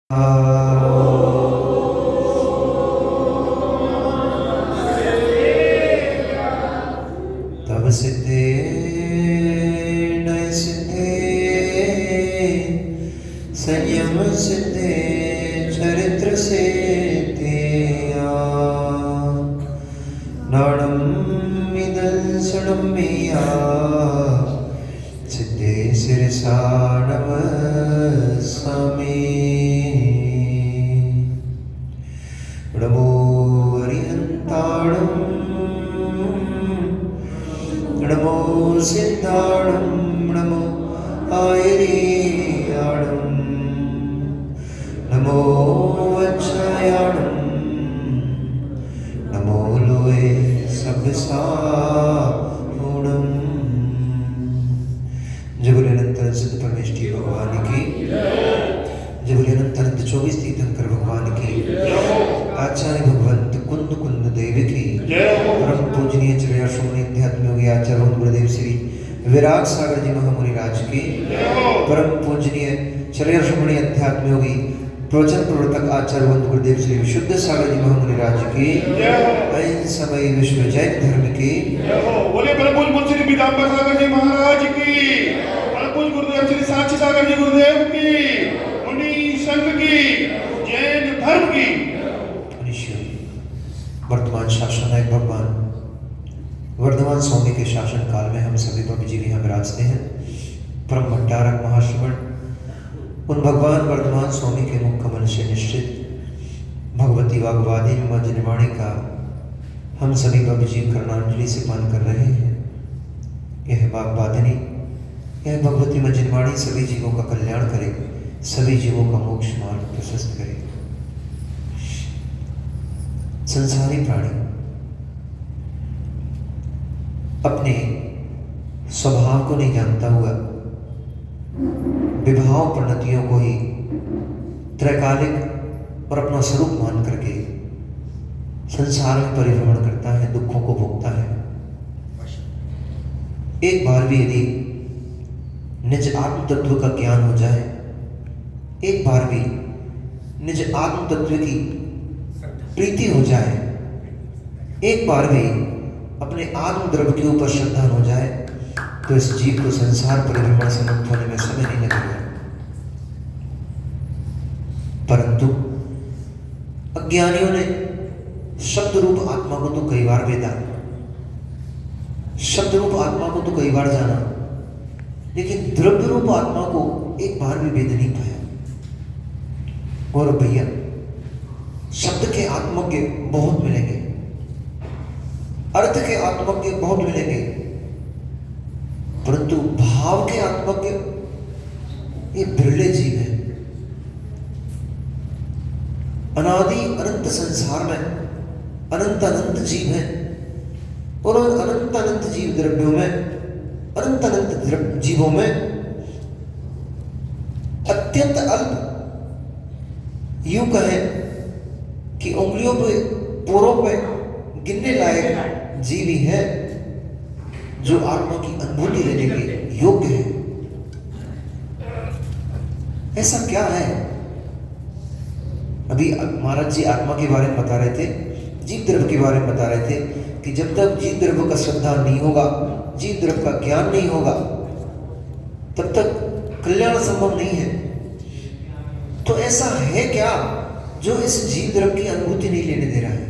तब सिद्धे नय सिद्धे संयम सिद्धे चरित्र सिद्धे नाणम मिदंसणम मिया सिद्धे सिरसा नमस्सामि नमो अरिहंताणं नमो सिद्धाणं नमो आयर्याणं नमो वज्रायाणं नमो लोए सबसाहुणं। जगुल अनंत सिद्ध परमेष्ठी भगवान की, जगुल अनंत 24 तीर्थंकर भगवान की, आचार्य भगवंत कुंद कुंद देव की, परम पूजनीय चर्या श्रोमणी अध्यात्म योगी आचार्य गुरुदेव श्री विराग सागर जी महामुनि राज की, परम पूजनीय चर्या श्रोमणी अध्यात्म योगी प्रवचन प्रवर्तक आचार्य गुरुदेव श्री विशुद्ध सागर जी महामुनि राज की, समय विश्व जैन धर्म की, बोले परम पूज्य श्री पीताम्बर सागर जी महाराज की, परम पूज्य गुरुदेव श्री साक्षी सागर जी गुरुदेव की, मुनि संघ की, जैन धर्म की। वर्तमान शासन नायक भगवान वर्धमान स्वामी के शासन काल में हम सभी भव्य जीव यहाँ विराजते हैं। परम भट्टारक महाश्रवण उन भगवान वर्धमान स्वामी के मुख कमल से निश्चित भगवती वाग्वादी निर्वाणी का हम सभी भव्य जीव कर्णांजलि से पान कर रहे हैं। यह वाग्वादिनी, यह भगवती मजनवाणी सभी जीवों का कल्याण करे, सभी जीवों का मोक्ष मार्ग प्रशस्त करे। संसारी प्राणी अपने स्वभाव को नहीं जानता हुआ विभाव प्रणतियों को ही त्रैकालिक और अपना स्वरूप मान करके संसार में परिभ्रमण करता है, दुखों को भोगता है। एक बार भी यदि निज आत्म तत्व का ज्ञान हो जाए, एक बार भी निज आत्म तत्व की प्रीति हो जाए, एक बार भी अपने आत्म द्रव्य के ऊपर श्रद्धा हो जाए, तो इस जीव को संसार परिभ्रमण से मुक्त होने में समय नहीं लगेगा। परंतु अज्ञानियों ने शब्द रूप आत्मा को तो कई बार वेदा, शब्द रूप आत्मा को तो कई बार जाना, लेकिन द्रव्य रूप आत्मा को एक बार भी वेद नहीं पाया। और भैया, शब्द के आत्मज्ञ बहुत मिलेंगे, अर्थ के आत्मज्ञ बहुत मिलेंगे, परंतु भाव के आत्मज्ञ ये बिरले जीव हैं। अनादि अनंत संसार में अनंत अनंत जीव हैं, और अनंत अनंत जीव द्रव्यों में, अनंत अनंत जीवों में अत्यंत अल्प, यूं कहें कि उंगलियों पे, पोरों पे गिनने लायक जीव ही है जो आत्मा की अनुभूति लेने के योग्य है। ऐसा क्या है? अभी महाराज जी आत्मा के बारे में बता रहे थे, जीव द्रव्य के बारे में बता रहे थे कि जब तक जीव द्रव्य का श्रद्धा नहीं होगा, जीव द्रव्य का ज्ञान नहीं होगा, तब तक कल्याण संभव नहीं है। तो ऐसा है क्या जो इस जीव द्रव्य की अनुभूति नहीं लेने दे रहा है?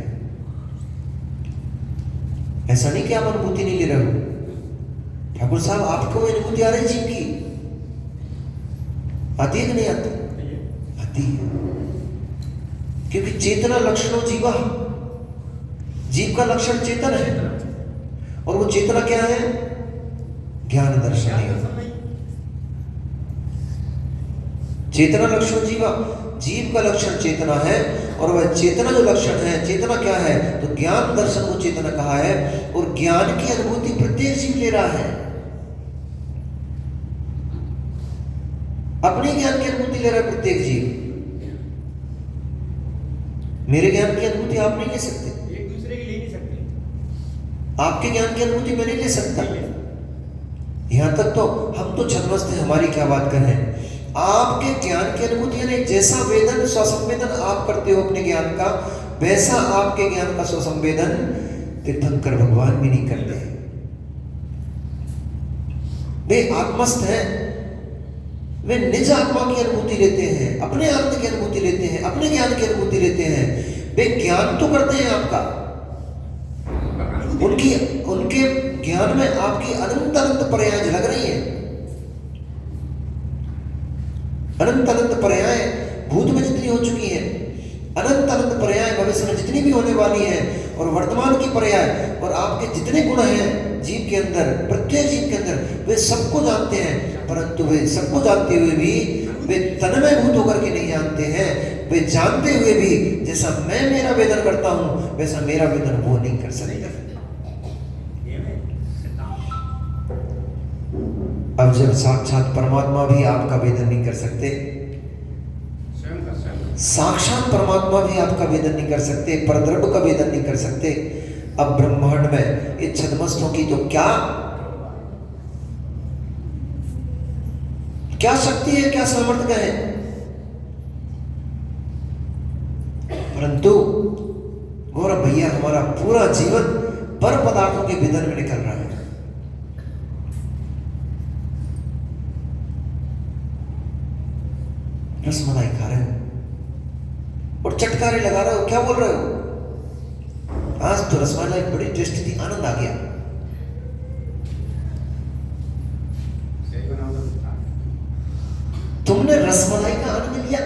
ऐसा नहीं कि आप अनुभूति नहीं ले रहे हो। ठाकुर साहब, आपको वो अनुभूति आ रही जीव की? आती है कि नहीं आती? आती है, क्योंकि चेतना लक्षणों जीवा, जीव का लक्षण चेतन है, और वो चेतना क्या है? ज्ञान दर्शन है। चेतना लक्षण जीवा, जीव का लक्षण चेतना है, और वह चेतना जो लक्षण है, चेतना क्या है? तो ज्ञान दर्शन को चेतना कहा है, और ज्ञान की अनुभूति प्रत्येक जीव ले रहा है। अपने ज्ञान की अनुभूति ले रहा है प्रत्येक जीव। मेरे ज्ञान की अनुभूति आप नहीं ले सकते, एक दूसरे की ले नहीं सकते। आपके ज्ञान की अनुभूति मैं नहीं ले सकता। यहां तक तो हम तो छद्मस्त हैं, हमारी क्या बात करें। आपके ज्ञान की अनुभूति यानी जैसा वेदन स्वसंवेदन आप करते हो अपने ज्ञान का, वैसा आपके ज्ञान का स्वसंवेदन तीर्थंकर भगवान भी नहीं करते। वे आत्मस्थ हैं, वे निज आत्मा की अनुभूति लेते हैं, अपने आत्मा की अनुभूति लेते हैं, अपने ज्ञान की अनुभूति लेते हैं। वे ज्ञान तो करते हैं आपका, उनके ज्ञान में आपकी अनंत अनंत पर्याय झलक रही है। अनंत अनंत पर्याय भूत में जितनी हो चुकी है, अनंत अनंत पर्याय भविष्य में जितनी भी होने वाली है, और वर्तमान की पर्याय, और आपके जितने गुण हैं जीव के अंदर, प्रत्येक जीव के अंदर, वे सबको जानते हैं। परंतु वे सबको जानते हुए भी वे तन्मय भूत होकर के नहीं जानते हैं। वे जानते हुए भी जैसा मैं मेरा वेदन करता हूं, वैसा मेरा वेदन वो नहीं कर सकते। अब जब साक्षात परमात्मा भी आपका वेदन नहीं कर सकते, साक्षात परमात्मा भी आपका वेदन नहीं कर सकते, परद्रव्य का वेदन नहीं कर सकते, अब ब्रह्मांड में इस छद्मस्तों की तो क्या शक्ति है, क्या सामर्थ्य है। परंतु गौरव भैया हमारा पूरा जीवन पर पदार्थों के वेदन में निकल रहा है। रसमलाई खा रहे हो और चटकारे लगा रहे हो, क्या बोल रहे हो? आज तो रसमलाई बड़ी टेस्टी थी, आनंद आ गया। तुमने रसमलाई का आनंद लिया।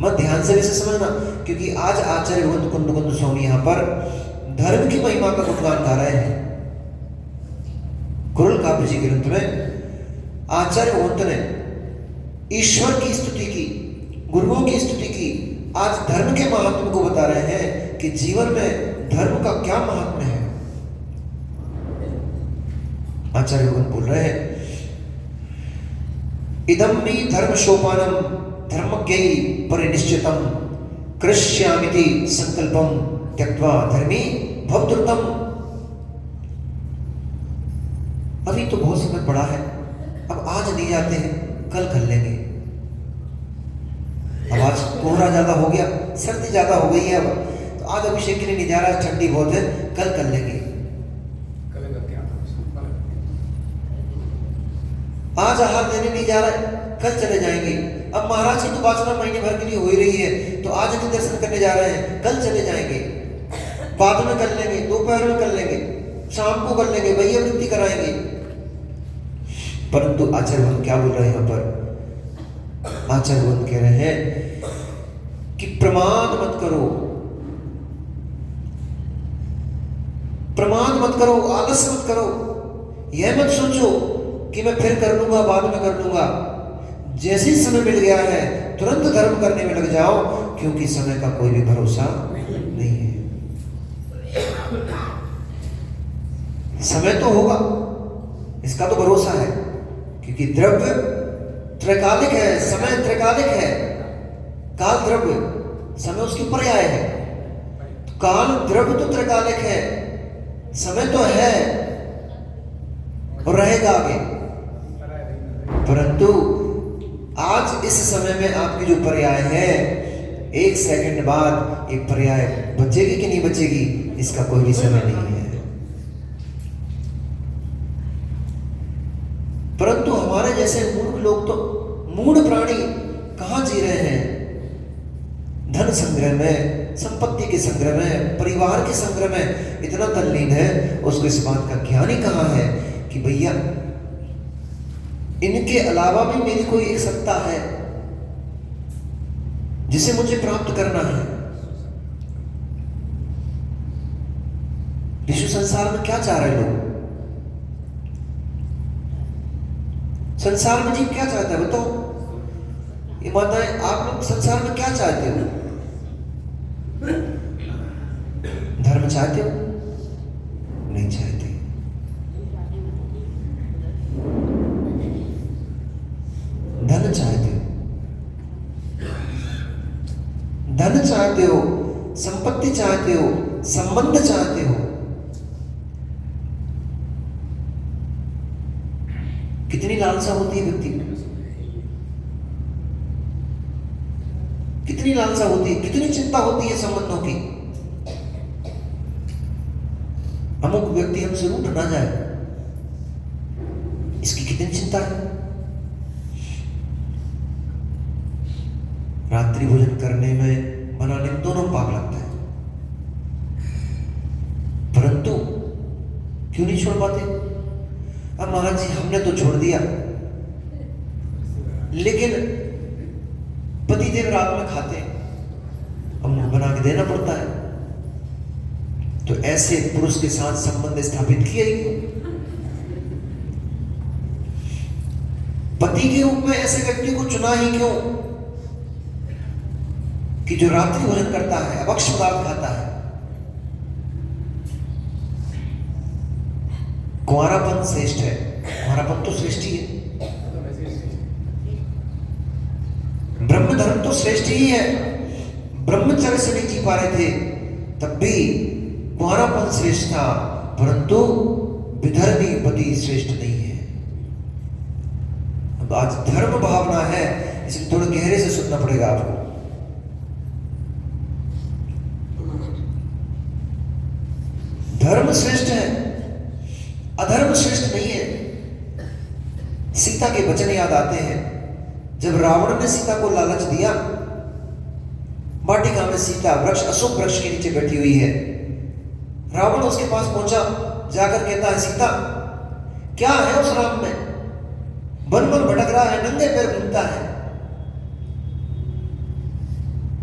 मत ध्यान से वैसे समझना, क्योंकि आज आचार्य भगवंत कुंद स्वामी यहां पर धर्म की महिमा का गुणगान गा रहे हैं। कुरल काव्य जी ग्रंथ में आचार्य भगवंत ने ईश्वर की स्तुति की, गुरुओं की स्तुति की, आज धर्म के महात्म को बता रहे हैं कि जीवन में धर्म का क्या महात्म्य है। आचार्य भगवंत बोल रहे हैं, इदम मे धर्म सोपानम धर्मज्ञै परिनिश्चितम कृष्यामिति संकल्पम त्यक्त्वा धर्मी भवद्रुतम। अभी तो बहुत समय पड़ा है, अब आज नहीं जाते हैं, कल कर लेंगे। अब आज कोहरा ज्यादा हो गया, सर्दी ज्यादा हो गई है, अब तो आज अभिषेक के लिए नहीं जा रहा है, ठंडी बहुत है, कल कर लेंगे। आज आहार देने नहीं जा रहा है, कल चले जाएंगे। अब महाराज की तो वासना महीने भर के लिए हो ही रही है, तो आज नहीं दर्शन करने जा रहे हैं, कल चले जाएंगे, बाद में कर लेंगे, दोपहर में कर लेंगे, शाम को कर लेंगे, भैया वृत्ति कराएंगे। परंतु आचार्य क्या बोल रहे हैं यहाँ पर? आचार्य कह रहे हैं कि प्रमाद मत करो, प्रमाद मत करो, आलस मत करो। यह मत सोचो कि मैं फिर कर लूंगा, बाद में कर लूंगा। जैसे ही समय मिल गया है तुरंत धर्म करने में लग जाओ, क्योंकि समय का कोई भी भरोसा नहीं है। समय तो होगा, इसका तो भरोसा है, क्योंकि द्रव्य त्रैकालिक है, समय त्रैकालिक है। काल द्रव्य, समय उसके पर्याय है। काल द्रव्य तो त्रैकालिक है, समय तो है और रहेगा आगे। परंतु आज इस समय में आपकी जो पर्याय है, एक सेकंड बाद एक पर्याय बचेगी कि नहीं बचेगी, इसका कोई भी समय नहीं है। परंतु हमारे जैसे मूर्ख लोग तो, मूढ़ प्राणी कहां जी रहे हैं? धन संग्रह में, संपत्ति के संग्रह में, परिवार के संग्रह में इतना तल्लीन है, उसको इस बात का ज्ञान ही कहां है कि भैया इनके अलावा भी मेरी कोई एक सत्ता है जिसे मुझे प्राप्त करना है। विश्व संसार में क्या चाह रहे लोग? संसार में जीव क्या चाहता है बताओ? ये माताएं, आप लोग संसार में क्या चाहते हो? धर्म चाहते हो? नहीं चाहते। धन चाहते हो, धन चाहते हो, संपत्ति चाहते हो, संबंध चाहते हो। कितनी लालसा होती है व्यक्ति को, कितनी लालसा होती है, कितनी चिंता होती है संबंधों की। अमुक व्यक्ति हमसे रूठ ना जाए, इसकी कितनी चिंता है। रात्रि भोजन करने में, बनाने में दोनों पाप लगता है, परंतु क्यों नहीं छोड़ पाते। अब महाराज जी हमने तो छोड़ दिया, लेकिन पतिदेव रात में खाते हैं, हमने बना के देना पड़ता है। तो ऐसे पुरुष के साथ संबंध स्थापित किया ही क्यों? पति के रूप में ऐसे व्यक्ति को चुना ही क्यों कि जो रात्रि भोजन करता है, अभक्ष्य पदार्थ खाता है। कुंवारापन श्रेष्ठ है, कुंवारापन तो श्रेष्ठ ही है, ब्रह्म धर्म तो श्रेष्ठ ही है। ब्रह्मचर्य से नहीं जी पा रहे थे तब भी कुंवारापन श्रेष्ठ था, परंतु विधर्मी पति श्रेष्ठ नहीं है। अब आज धर्म भावना है, इसलिए थोड़ा गहरे से सुनना पड़ेगा आपको। धर्म श्रेष्ठ है, अधर्म श्रेष्ठ नहीं है। सीता के वचन याद आते हैं, जब रावण ने सीता को लालच दिया, वाटिका में सीता वृक्ष, अशोक वृक्ष के नीचे बैठी हुई है। रावण उसके पास पहुंचा, जाकर कहता है, सीता क्या है उस राम में, वन वन भटक रहा है, नंगे पैर घूमता है,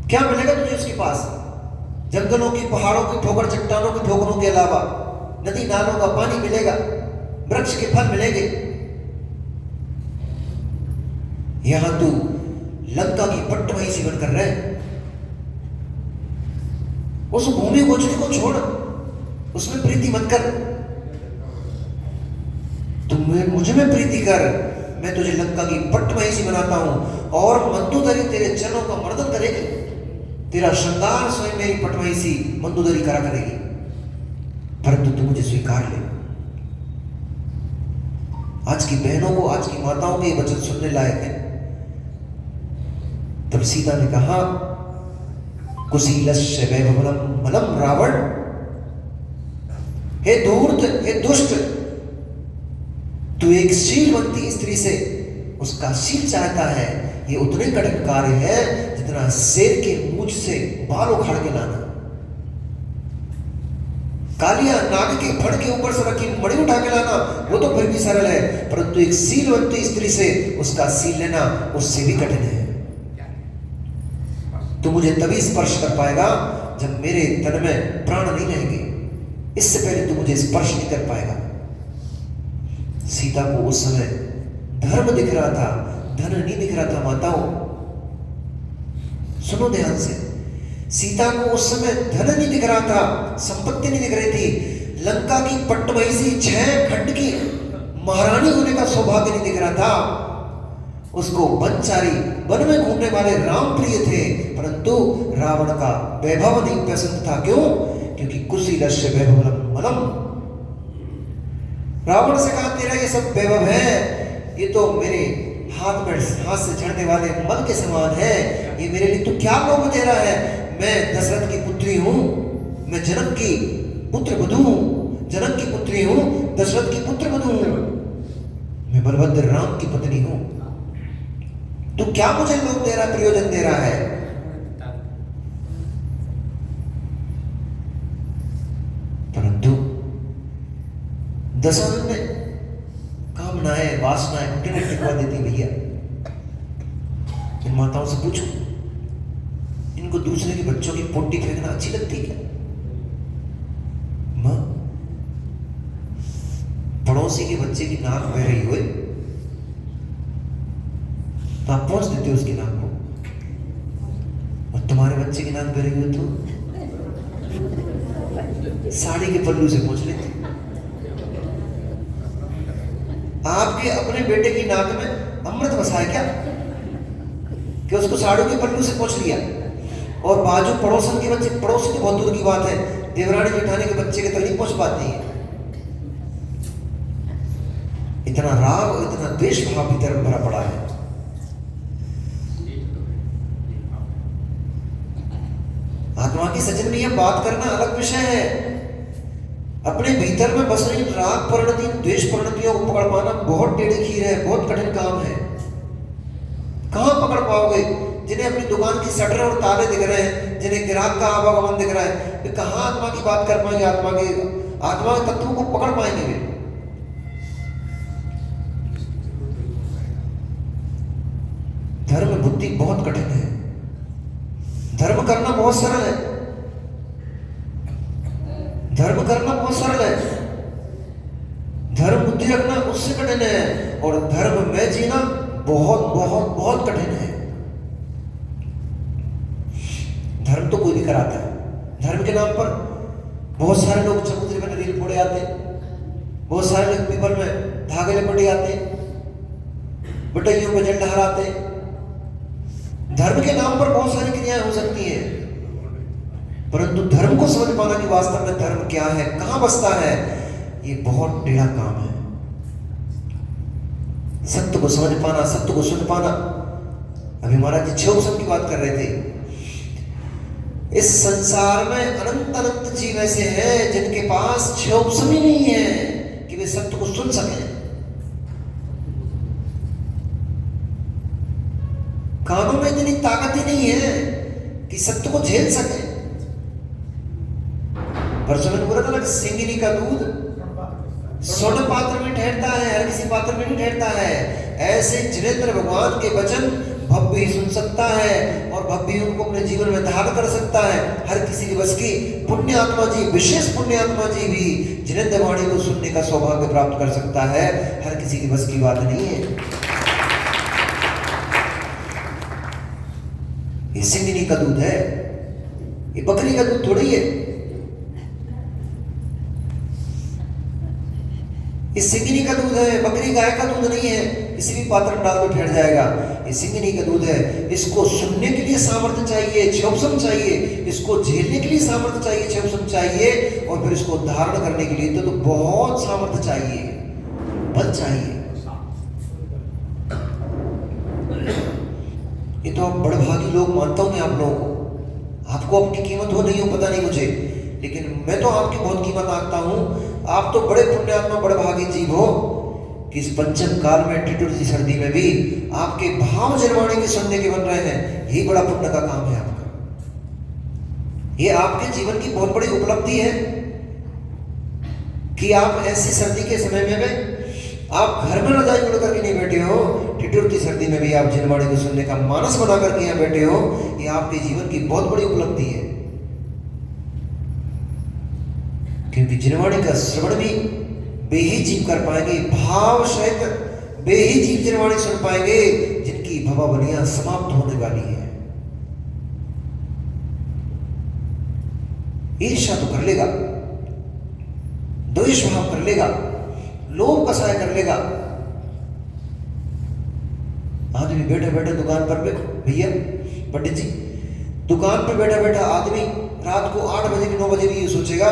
क्या मिलेगा तुझे उसके पास? जंगलों की, पहाड़ों की ठोकर, चट्टानों की ठोकरों के अलावा नदी नालों का पानी मिलेगा, वृक्ष के फल मिलेंगे। यहां तू लंका की पट्टमहिषी बनकर रहे, उस भूमि गोचरी को छोड़, उसमें प्रीति मत कर, तुम मुझ में प्रीति कर, मैं तुझे लंका की पट्टमहिषी बनाता हूं और मंदोदरी तेरे चरणों का मर्दन करेगी, तेरा श्रृंगार स्वयं मेरी पट्टमहिषी मंदोदरी करा करेगी, परंतु तू मुझे स्वीकार ले। आज की बहनों को, आज की माताओं के ये वचन सुनने लायक है। तब सीता ने कहा, कुशीलस्य वैभवम मलम रावण, हे धूर्त, हे दुष्ट, तू एक शीलवंती स्त्री से उसका शील चाहता है। ये उतने कठिन कार्य है जितना शेर के मूंछ से बाल उखाड़ के लाना। कालिया नाग के फड़ के ऊपर से रखी मणि उठा के लाना, वो तो फिर भी सरल है, परंतु एक शीलवंती स्त्री से उसका शील लेना उससे भी कठिन है। तू मुझे तभी स्पर्श कर पाएगा जब मेरे तन में प्राण नहीं रहेंगे, इससे पहले तू मुझे स्पर्श नहीं कर पाएगा। सीता को उस समय धर्म दिख रहा था, धन नहीं दिख रहा था। माताओं सुनो ध्यान से, सीता को उस समय धन नहीं दिख रहा था, संपत्ति नहीं दिख रही थी, लंका की पट्टमहिषी 6 खंड की महारानी होने का सौभाग्य नहीं दिख रहा था। उसको वनचारी, वन में घूमने वाले राम प्रिय थे, परंतु रावण का वैभव नहीं पसंद था। क्यों? क्योंकि कुशीलस्य वैभवम मलम। रावण से कहा, तेरा ये सब वैभव है, ये तो मेरे हाथ में, हाथ से झड़ने वाले मल के समान है, ये मेरे लिए तू क्या लोभ दे रहा है? मैं दशरथ की पुत्री हूं, मैं जनक की पुत्र वधू हूं, जनक की पुत्री हूं, दशरथ की पुत्र वधू हूं, मैं बलभद्र राम की पत्नी हूं, तू क्या मुझे लोभ दे रहा, प्रयोजन दे रहा है? परंतु दशरथ ने कामनाएं, वासनाएं घुटने टिकवा देती। भैया इन माताओं से पूछो, इनको दूसरे के बच्चों की पोटी फेंकना अच्छी लगती है? मां, पड़ोसी के बच्चे की नाक बह रही हुई तो आप पहुंच देते हो उसकी नाक को, और तुम्हारे बच्चे की नाक बह रही हुई तो साड़ी के पल्लू से पहुंच लेते। आपके अपने बेटे की नाक में अमृत बसा है क्या कि उसको साड़ू के पल्लू से पहुंच लिया, और बाजू पड़ोसन के बच्चे, पड़ोस की बहुत दूर की बात है, देवरानी जेठानी के बच्चे के तक नहीं पहुंच पाती है। इतना राग और इतना द्वेष भाव भीतर में भरा पड़ा है। आत्मा की सजन में यह बात करना अलग विषय है। अपने भीतर में बस रही राग परिणति, द्वेष परिणतियों को पकड़ पाना बहुत टेढ़ी खीर है, बहुत कठिन काम है। कहां पकड़ पाओगे? जिन्हें अपनी दुकान की शटर और ताले दिख रहे हैं, जिन्हें ग्राहक का आवागमन दिख रहा है, वे कहां आत्मा की बात कर पाएंगे? आत्मा के तत्वों को पकड़ पाएंगे वे? धर्म बुद्धि बहुत कठिन है। धर्म करना बहुत सरल है, धर्म करना बहुत सरल है, धर्म बुद्धि रखना उससे कठिन है, और धर्म में जीना बहुत बहुत बहुत कठिन है। धर्म तो कोई भी कराता है। धर्म के नाम पर बहुत सारे लोग समुद्र में रील फोड़े आते, बहुत सारे लोग पीपल में धागे लपेटे आते, बटैयों में जल लहराते। धर्म के नाम पर बहुत सारी क्रियाएं हो सकती हैं, परंतु धर्म को समझ पाना कि वास्तव में धर्म क्या है, कहां बसता है, ये बहुत टेढ़ा काम है। सत्य को समझ पाना, सत्य को सुन पाना। अभी महाराज जी 6 उपसम की बात कर रहे थे। इस संसार में अनंत अनंत जीव ऐसे हैं जिनके पास 6 उपसम ही नहीं है कि वे सत्य को सुन सकें। कानों में इतनी ताकत ही नहीं है कि सत्य को झेल सके। परसों मैंने बोला था ना, सिंगिनी का दूध स्वर्ण पात्र में ठहरता है, हर किसी पात्र में नहीं ठहरता है। ऐसे जिनेंद्र भगवान के वचन भव्य ही सुन सकता है, और भव्य ही उनको अपने जीवन में धारण कर सकता है। हर किसी के बस की पुण्य आत्मा जी, विशेष पुण्य आत्मा जी भी जिनेंद्र वाणी को सुनने का सौभाग्य प्राप्त कर सकता है। हर किसी की बस की बात नहीं है। ये सिंगिनी का दूध है, ये बकरी का दूध थोड़ी है। ये सिंगिनी का दूध है, बकरी गाय का दूध नहीं है। किसी भी पात्र में डाल दो ठहर जाएगा। ये सिंगिनी का दूध है। इसको सुनने के लिए सामर्थ्य चाहिए, 6 उपसम चाहिए। इसको झेलने के लिए सामर्थ्य चाहिए, 6 उपसम चाहिए। और फिर इसको धारण करने के लिए तो बहुत सामर्थ्य चाहिए, बल चाहिए। ये तो आप बड़भागी लोग मानता हूं मैं आप लोगों को। आपको आपकी कीमत हो नहीं हो पता नहीं मुझे, लेकिन मैं तो आपकी बहुत कीमत आंकता हूं। आप तो बड़े पुण्यात्मा, बड़े भागी जीव हो कि इस पंचम काल में, ठिठुरती सर्दी में भी आपके भाव जरवाणी के सुनने के बन रहे हैं। यही बड़ा पुण्य का काम है आपका। ये आपके जीवन की बहुत बड़ी उपलब्धि है कि आप ऐसी सर्दी के समय में भी आप घर में रजाई उड़ करके नहीं बैठे हो। ठिठुरती सर्दी में भी आप जिनवाणी को सुनने का मानस बना करके यहाँ बैठे हो। ये आपके जीवन की बहुत बड़ी उपलब्धि है, क्योंकि जिनवाणी का श्रवण भी बेही जीव कर पाएंगे। भाव सहित बेही जीव जिनवाणी सुन पाएंगे, जिनकी भवावलियां समाप्त होने वाली है। ईर्ष्या तो कर लेगा, द्वेष भाव कर लेगा, लोभ कसाय कर लेगा। आदमी बैठे बैठे दुकान पर, भैया पंडित जी, दुकान पर बैठा बैठा आदमी रात को 8 बजे भी 9 बजे भी ये सोचेगा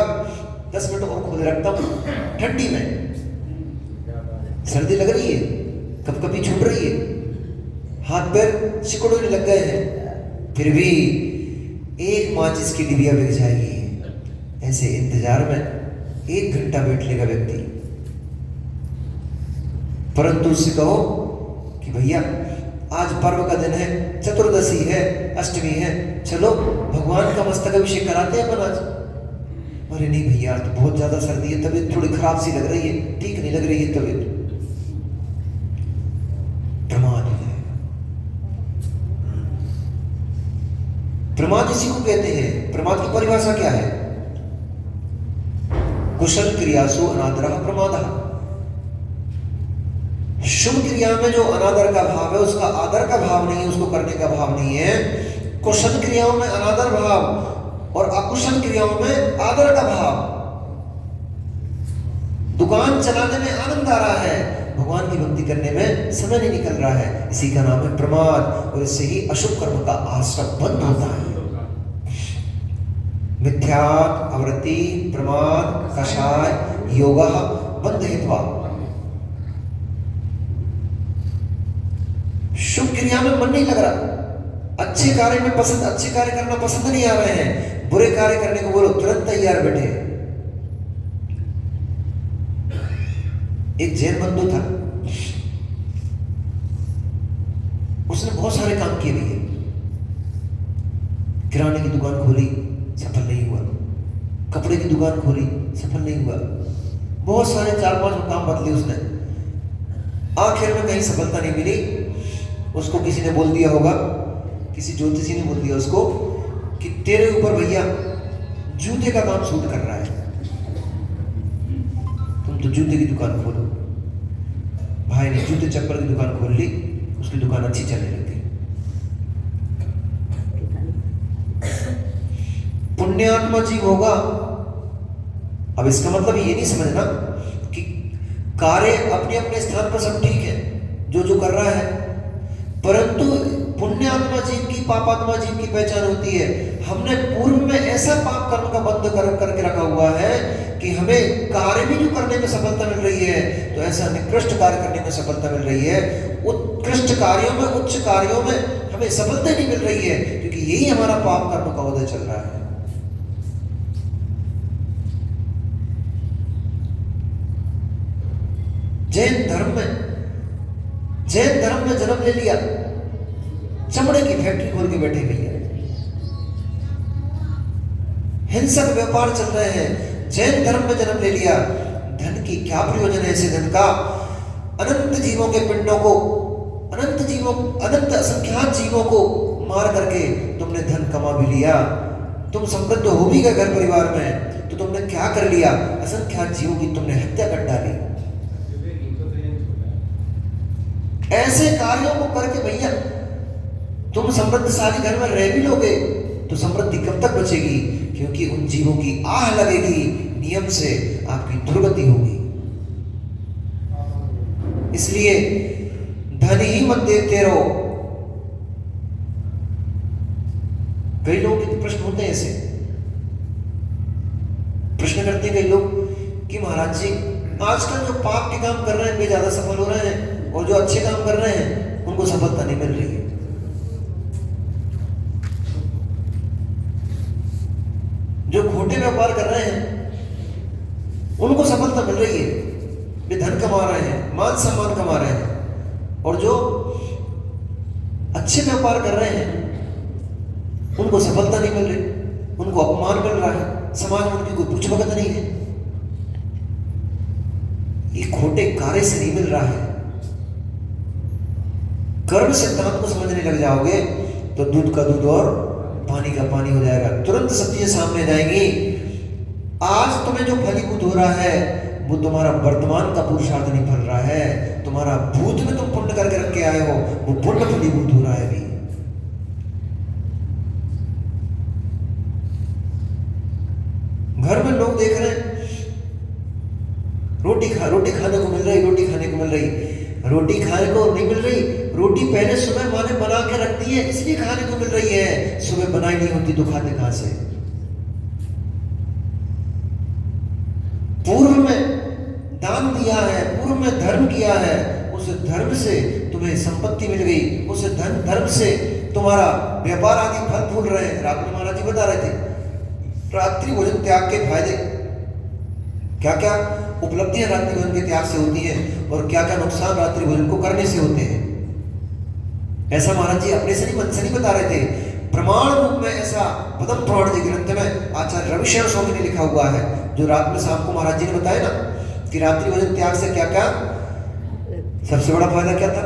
10 मिनट और खोले रखता हूं। ठंडी में सर्दी लग रही है, कपकपी छूट रही है, हाथ पैर सिकुड़ने लग गए हैं, फिर भी एक माचिस की डिबिया बिक जाएगी। ऐसे इंतजार में 1 घंटा बैठ लेगा व्यक्ति। परंतु उससे कहो कि भैया आज पर्व का दिन है, चतुर्दशी है, अष्टमी है, चलो भगवान का मस्तक अभिषेक कराते हैं अपन आज। अरे नहीं भैया, तो बहुत ज्यादा सर्दी है, तबीयत थोड़ी खराब सी लग रही है, ठीक नहीं लग रही है तबीयत। प्रमाद है। प्रमाद इसी को कहते हैं। प्रमाद की परिभाषा क्या है? कुशल क्रियासु अनादरः प्रमादः। शुभ क्रिया में जो अनादर का भाव है, उसका आदर का भाव नहीं है, उसको करने का भाव नहीं है। कुशल क्रियाओं में अनादर भाव और अकुशल क्रियाओं में आदर का भाव। दुकान चलाने में आनंद आ रहा है, भगवान की भक्ति करने में समय नहीं निकल रहा है, इसी का नाम है प्रमाद। और इससे ही अशुभ कर्म का आश्रम बंद होता है। मिथ्यात् अवृत्ति प्रमाद कषाय योगा बंध हित्वा। नहीं लग रहा, अच्छे कार्य करना पसंद नहीं आ रहे हैं, बुरे कार्य करने को बोलो तुरंत तैयार बैठे हैं। एक जैन बंधु था, उसने बहुत सारे काम किए भैया। किराने की दुकान खोली, सफल नहीं हुआ। कपड़े की दुकान खोली, सफल नहीं हुआ। बहुत सारे 4-5 काम बदले उसने, आखिर में कहीं सफलता नहीं मिली। उसको किसी ने बोल दिया होगा, किसी ज्योतिषी ने बोल दिया उसको कि तेरे ऊपर भैया जूते का काम सूट कर रहा है, तुम तो जूते की दुकान खोलो। भाई ने जूते चप्पल की दुकान खोल ली, उसकी दुकान अच्छी चलने लगी। पुण्यात्मा जीव होगा। अब इसका मतलब ये नहीं समझना कि कार्य अपने अपने स्थान पर सब ठीक है, जो जो कर रहा है, परंतु पुण्यात्मा जीव की पापात्मा जीव की पहचान होती है। हमने पूर्व में ऐसा पाप कर्म का बंध करके रखा हुआ है कि हमें कार्य भी जो करने में सफलता मिल रही है, तो ऐसा निकृष्ट कार्य करने में सफलता मिल रही है। उत्कृष्ट कार्यों में, उच्च कार्यों में हमें सफलता नहीं मिल रही है, क्योंकि यही हमारा पाप कर्म का उदय चल रहा है। जैन धर्म में जन्म ले लिया, चमड़े की फैक्ट्री खोल के बैठे भैया, हिंसक व्यापार चल रहे हैं। जैन धर्म में जन्म ले लिया, धन की क्या प्रयोजन है ऐसे धन का? अनंत जीवों के पिंडों को, अनंत असंख्यात जीवों को मार करके तुमने धन कमा भी लिया, तुम समृद्ध हो भी गए घर परिवार में, तो तुमने क्या कर लिया? असंख्यात जीवों की तुमने हत्या कर डाली। ऐसे कार्यों को करके भैया तुम समृद्धशाली घर में रह भी लोगे तो समृद्धि कब तक बचेगी? क्योंकि उन जीवों की आह लगेगी, नियम से आपकी दुर्गति होगी। इसलिए धन ही मत देखते रहो। कई लोगों के प्रश्न होते हैं, ऐसे प्रश्न करते हैं कई लोग कि महाराज जी आजकल जो पाप के काम कर रहे हैं वे ज्यादा सफल हो रहे हैं, और जो अच्छे काम कर रहे हैं उनको सफलता नहीं मिल रही है। जो खोटे व्यापार कर रहे हैं उनको सफलता मिल रही है, वे धन कमा रहे हैं, मान सम्मान कमा रहे हैं, और जो अच्छे व्यापार कर रहे हैं उनको सफलता नहीं मिल रही, उनको अपमान मिल रहा है, समाज में उनकी कोई पूछ भगत नहीं है। ये खोटे कार्य से नहीं मिल रहा है। कर्म सिद्धांत को समझने लग जाओगे तो दूध का दूध और पानी का पानी हो जाएगा, तुरंत सब चीजें सामने जाएंगी। आज तुम्हें जो फलीभूत हो रहा है वो तुम्हारा वर्तमान का पुरुषार्थ नहीं फल रहा है, तुम्हारा भूत में तुम पुण्य करके रख के आए हो वो पुण्य फलीभूत हो रहा है। अभी घर में लोग देख रहे हैं रोटी खाने को मिल रही, रोटी खाने को नहीं मिल रही। रोटी पहले सुबह माँ ने बना के रख दी है, इसलिए खाने को मिल रही है। सुबह बनाई नहीं होती तो खाते कहां से? पूर्व में दान दिया है, पूर्व में धर्म किया है, उस धर्म से तुम्हें संपत्ति मिल गई, उस धर्म से तुम्हारा व्यापार आदि फल फूल रहे हैं। रात में महाराज जी बता रहे थे रात्रि भोजन त्याग के फायदे, क्या क्या उपलब्धियां रात्रि भोजन के त्याग से होती हैं और क्या क्या नुकसान रात्रि भोजन को करने से होते हैं। ऐसा महाराज जी अपने से नहीं बता रहे थे, प्रमाण रूप में ऐसा पद्म पुराण जी ग्रंथ में आचार्य रविशंकर स्वामी ने लिखा हुआ है, जो रात में शाम को महाराज जी ने बताया ना कि रात्रि भोजन त्याग से क्या क्या सबसे बड़ा फायदा क्या था।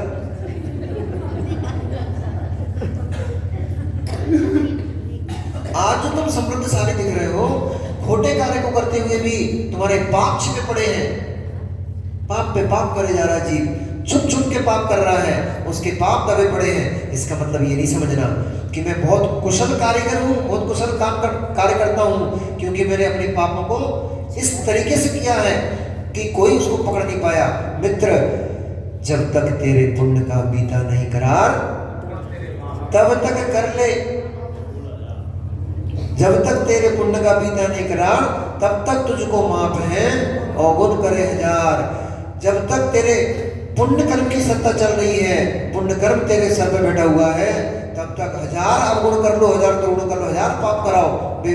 आज जो तुम समृद्धशाली दिख रहे हो, खोटे कार्य को करते हुए भी तुम्हारे पाप छिपे पड़े हैं, पाप पे पाप करे जा रहा जीव, छुप छुप के पाप कर रहा है, उसके पाप दबे पड़े हैं। इसका मतलब ये नहीं समझना कि मैं बहुत कुशल कारीगर हूँ, बहुत कुशल कार्य करता हूँ, क्योंकि मैंने अपने पापों को इस तरीके से किया है कि कोई उसको पकड़ नहीं पाया। मित्र, जब तक तेरे पुण्य का बीता नहीं करार तब तक कर ले, जब तक तेरे पुण्य का बीता नहीं करार तब तक तुझको माफ है, अवगुण करे हजार। जब तक तेरे पुण्य कर्म की सत्ता चल रही है, पुण्य कर्म तेरे सर पे बैठा हुआ है, तब तक 1000 अवगुण कर लो, 1000 दुर्गुण कर लो, 1000 पाप कराओ, वे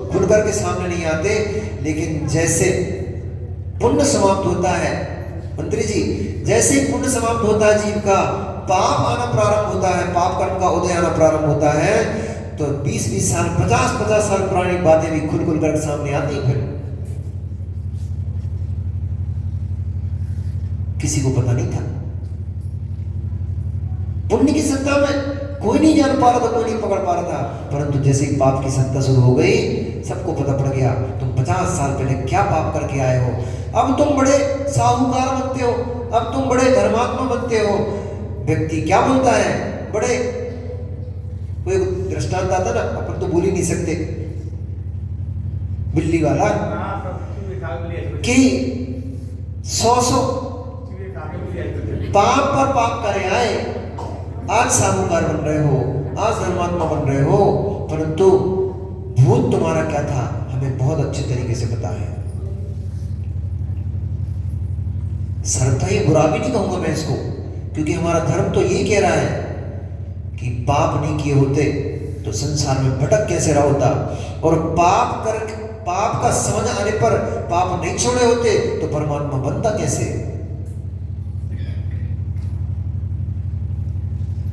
खुल करके सामने नहीं आते। लेकिन जैसे पुण्य समाप्त होता है, मंत्री जी, जैसे ही पुण्य समाप्त होता है जीव का, पाप आना प्रारंभ होता है, पाप कर्म का उदय आना प्रारंभ होता है, तो 20-20 साल 50-50 साल पुरानी बातें भी खुल खुल कर सामने आती हैं। फिर किसी को पता नहीं था, पुण्य की सत्ता में कोई नहीं जान पा रहा था, कोई नहीं पकड़ पा रहा था, परंतु जैसे ही पाप की सत्ता शुरू हो गई, सबको पता पड़ गया तुम 50 साल पहले क्या पाप करके आए हो। अब तुम बड़े साहूकार बनते हो, अब तुम बड़े धर्मात्मा बनते हो। व्यक्ति क्या बोलता है, बड़े, कोई दृष्टांत आता ना, अपन तो भूल ही नहीं सकते, बिल्ली वाला कि 100 पाप पर पाप करे आए, आज साहूकार बन रहे हो, आज धर्मात्मा बन रहे हो, परंतु भूत तुम्हारा क्या था हमें बहुत अच्छे तरीके से पता है। सरता ही बुरा भी नहीं कहूंगा मैं इसको, क्योंकि हमारा धर्म तो ये कह रहा है कि पाप नहीं किए होते तो संसार में भटक कैसे रहा होता, और पाप का समझ आने पर पाप नहीं छोड़े होते तो परमात्मा बनता कैसे।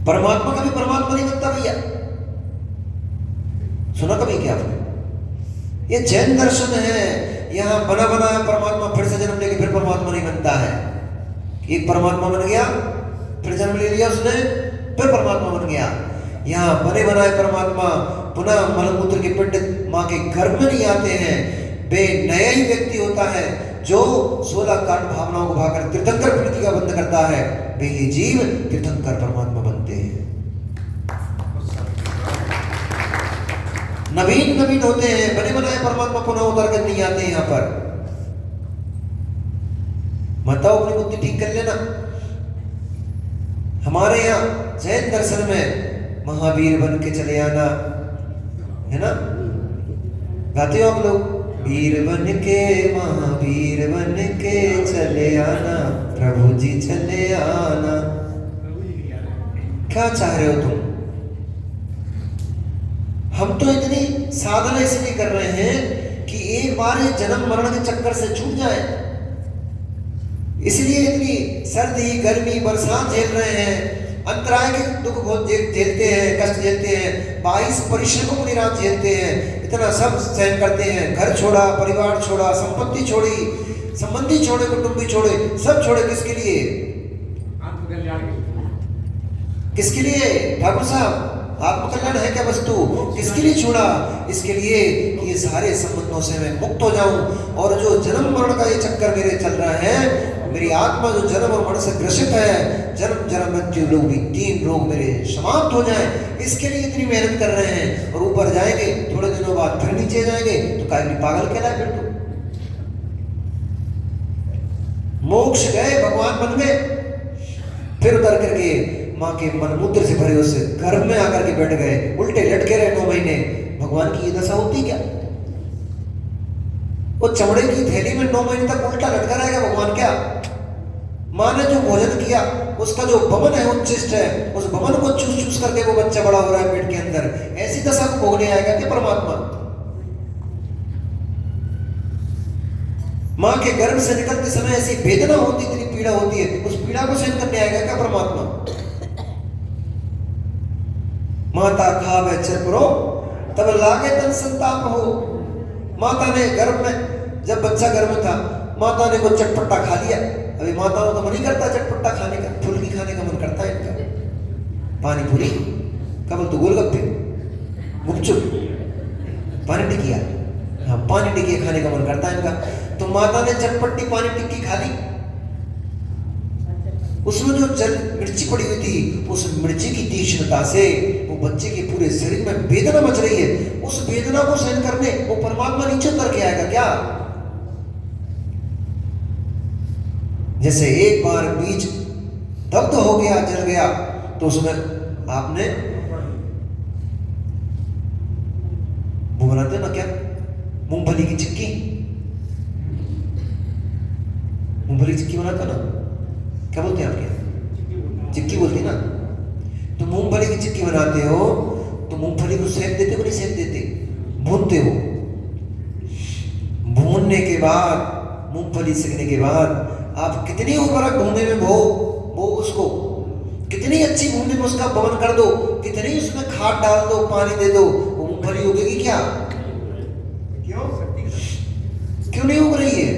परमात्मा कभी परमात्मा नहीं बनता भैया, सुना कभी क्या आपने? ये जैन दर्शन है, यहां बना बनाया परमात्मा फिर से जन्म लेके फिर परमात्मा नहीं बनता है। एक परमात्मा बन गया, फिर जन्म ले लिया उसने, फिर परमात्मा बन गया। यहाँ बने बनाए परमात्मा पुनः मलमूत्र के पिंड माँ के गर्भ में नहीं आते हैं, वे नया ही व्यक्ति होता है जो 16 कारण भावनाओं को भाकर तीर्थंकर प्रकृति का बंध करता है। वे ये जीव तीर्थंकर परमात्मा बनते हैं, नवीन होते हैं, बने बनाए परमात्मा पुनः उतर कर नहीं आते यहाँ पर। बताओ, अपनी बुद्धि ठीक कर लेना। हमारे यहाँ जैन दर्शन में महावीर बन के चले आना है ना, गाते हो आप लोग, वीर बन के महावीर बन के चले आना, प्रभु जी चले आना। क्या चाह रहे हो तुम? हम तो इतनी साधना इसलिए कर रहे हैं कि एक बार ये जन्म मरण के चक्कर से छूट जाए, इसलिए इतनी सर्दी गर्मी बरसात झेल रहे हैं, अंतराय के दुख बहुत झेलते हैं, कष्ट झेलते हैं, 22 परिश्रम को निराश झेलते हैं, इतना सब सहन करते हैं। घर छोड़ा, परिवार छोड़ा, संपत्ति छोड़ी, संबंधी छोड़े, कुटुंबी छोड़े, सब छोड़े, किसके लिए? किसके लिए ठाकुर साहब? आत्मकल्याण है क्या वस्तु? किसके लिए छोड़ा? इसके लिए कि ये सारे संबंधों से मैं मुक्त हो जाऊं, और जो जन्म मरण का ये चक्कर मेरे चल रहा है, मेरी आत्मा जो जन्म और मरण से ग्रसित है, जन्म जन्म मृत्यु रोग भी 3 रोग मेरे समाप्त हो जाएं, इसके लिए इतनी मेहनत कर रहे हैं। और ऊपर जाएंगे, थोड़े दिनों बाद फिर नीचे जाएंगे, तो काहे पागल कहलाए फिर तो। मोक्ष गए, भगवान बन गए, फिर उतर करके माँ के मनमूत्र से भरे उस गर्भ में आकर के बैठ गए, उल्टे लटके रहे 9 महीने। भगवान की ये दशा होती क्या? वो चमड़े की थैली में 9 महीने तक उल्टा लटका रहेगा भगवान क्या? माँ ने जो भोजन किया, उसका जो बमन है, उच्छिष्ट है, उस बमन को चूस चूस करके वो बच्चा बड़ा हो रहा है पेट के अंदर। ऐसी दशा को भोगने आएगा क्या परमात्मा? माँ के गर्भ से निकलते समय ऐसी वेदना होती, इतनी पीड़ा होती है, उस पीड़ा को सहन करने आएगा क्या परमात्मा? माता खावे चरपरो तब लागे तन संताप हो। माता ने गर्भ में, जब बच्चा गर्भ में था, माता ने कुछ चटपटा खा लिया। अभी माताओं का मन नहीं करता चटपटा खाने का, फुल्की खाने का मन करता है इनका। पानी पूरी, कबल तो गोलगप्पे, गुपचुप, पानी टिकिया, हाँ पानी टिकिया खाने का मन करता है इनका। तो माता ने चटपटी पानी टिक्की खा ली, उसमें जो मिर्ची पड़ी हुई थी, उस मिर्ची की तीक्ष्णता से वो बच्चे के पूरे शरीर में वेदना मच रही है। उस वेदना को सहन करने वो परमात्मा नीचे उतर के आएगा क्या? जैसे एक बार बीज दग्ध हो गया, जल गया, तो उसमें आपने वो बनाते ना क्या, मूंगफली की चिक्की, मूंगफली की चिक्की बनाते ना, क्या बोलते हैं आपके यहाँ? चिक्की बोलते हैं ना। तो मूंगफली की चिक्की बनाते हो तो मूंगफली को सेक देते हो नहीं सेक देते? भूनते हो। भूनने के बाद मूंगफली सेकने के बाद आप कितनी उपरक भूने में वो उसको कितनी अच्छी भूने में उसका बवन कर दो, कितनी उसमें खाद डाल दो, पानी दे दो, वो मूंगफली उगेगी क्या? क्यों नहीं उग रही है?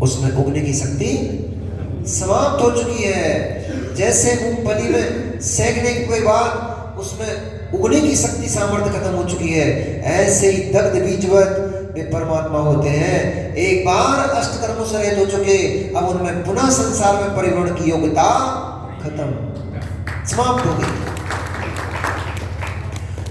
उसमें उगने की शक्ति समाप्त हो चुकी है। जैसे मूंगफली में सेकने के बाद उसमें उगने की शक्ति सामर्थ्य खत्म हो चुकी है, ऐसे ही दग्ध बीजवत वे परमात्मा होते हैं। एक बार अष्टकर्मों से रहित हो चुके, अब उनमें पुनः संसार में परिवर्ण की योग्यता खत्म, समाप्त हो गई।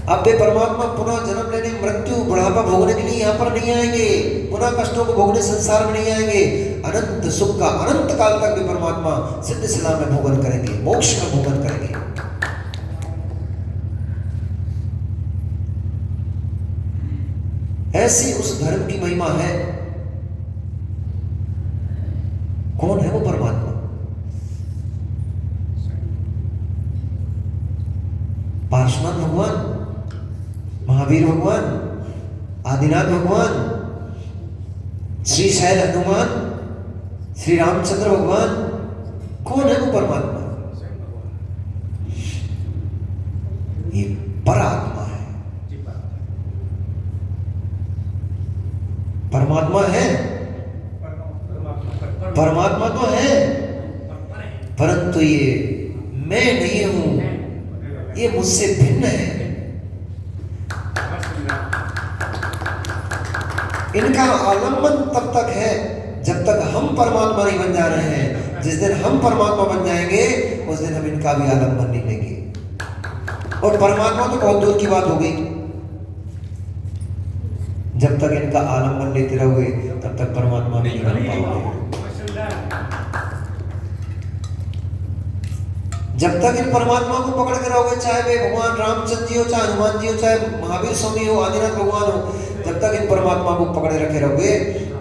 अब वे परमात्मा पुनः जन्म लेने, मृत्यु, बुढ़ापा भोगने के लिए यहाँ पर नहीं आएंगे, पुनः कष्टों को भोगने संसार में नहीं आएंगे। अनंत सुख का अनंत काल तक भी परमात्मा सिद्ध शिला में भोगन करेंगे, मोक्ष का भोगन करेंगे। ऐसी उस धर्म की महिमा है। कौन है वो परमात्मा? पार्श्वनाथ भगवान, महावीर भगवान, आदिनाथ भगवान, श्री शैल हनुमान, श्री रामचंद्र भगवान, कौन है वो परमात्मा? ये परात्मा है। परमात्मा है, परमात्मा तो है, परंतु ये मैं नहीं हूं, ये मुझसे भिन्न है। इनका आलम्बन तब तक है जब तक हम परमात्मा नहीं बन जा रहे हैं। जिस दिन हम परमात्मा बन जाएंगे उस दिन हम इनका भी आलम्बन नहीं लेंगे। और परमात्मा तो बहुत दूर की बात हो गई। जब तक इनका आलम्बन लेते रहोगे तब तक परमात्मा नहीं बन पाओगे। जब तक इन परमात्मा को पकड़ के रहोगे, चाहे वे भगवान रामचंद्र जी हो, चाहे हनुमान जी हो, चाहे महावीर स्वामी हो, आदिनाथ भगवान हो, जब तक इन परमात्मा को पकड़े रखे रहोगे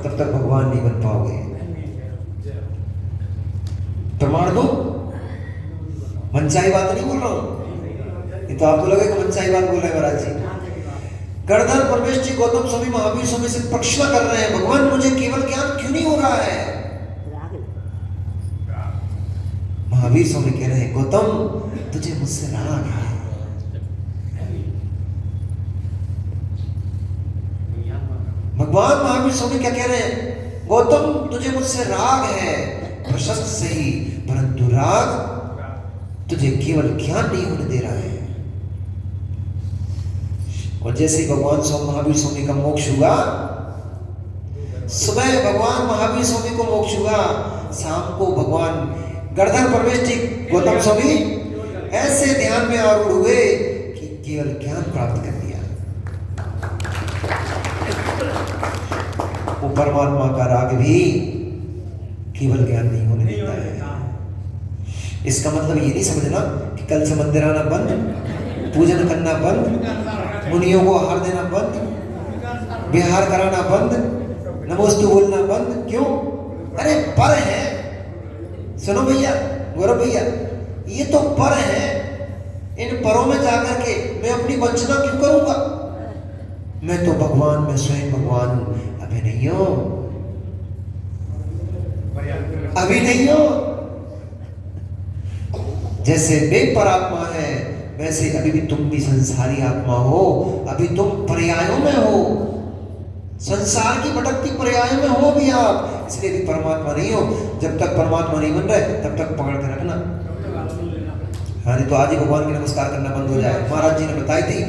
तब तक भगवान नहीं बन पाओगे। प्रमाण दो, मनचाही बात नहीं बोल रहा हूं। ये तो आपको लगे कि मनचाही बात बोल रहे हैं महाराज जी। गणधर परमेश जी गौतम स्वामी महावीर स्वामी से प्रश्न कर रहे हैं, भगवान मुझे केवल ज्ञान क्यों नहीं हो रहा है? महावीर स्वामी कह रहे हैं, गौतम तुझे मुझसे राग है। भगवान महावीर स्वामी क्या कह रहे हैं? गौतम तुझे मुझसे राग है, प्रशस्त सही, परंतु राग तुझे केवल ज्ञान नहीं होने दे रहा है। और जैसे ही भगवान महावीर स्वामी का मोक्ष हुआ, सुबह भगवान महावीर स्वामी को मोक्ष हुआ, शाम को भगवान गणधर परमेश जी गौतम स्वामी ऐसे ध्यान में आरूढ़ हुए कि केवल ज्ञान प्राप्त कर लिया। वो परमात्मा का राग भी केवल ज्ञान नहीं होने देता है। इसका मतलब ये नहीं समझना कि कल से मंदिर आना बंद, पूजन करना बंद, मुनियों को आहार देना बंद, विहार कराना बंद, नमोस्तु बोलना बंद। क्यों? अरे पर है, सुनो भैया, गौरव भैया, ये तो पर है। इन परों में जाकर के मैं अपनी वंचना क्यों करूंगा? मैं तो भगवान में स्वयं भगवान हूं। अभी नहीं हो, अभी नहीं हो। जैसे वे परात्मा है वैसे अभी भी तुम भी संसारी आत्मा हो। अभी तुम पर्यायों में हो, संसार की भटकती पर्यायों में हो भी आप, इसलिए भी परमात्मा नहीं हो। जब तक परमात्मा नहीं बन रहे तब तक पकड़ के रखना। हाँ, नहीं तो आज ही भगवान की नमस्कार करना बंद हो जाए। महाराज जी ने बताई थी,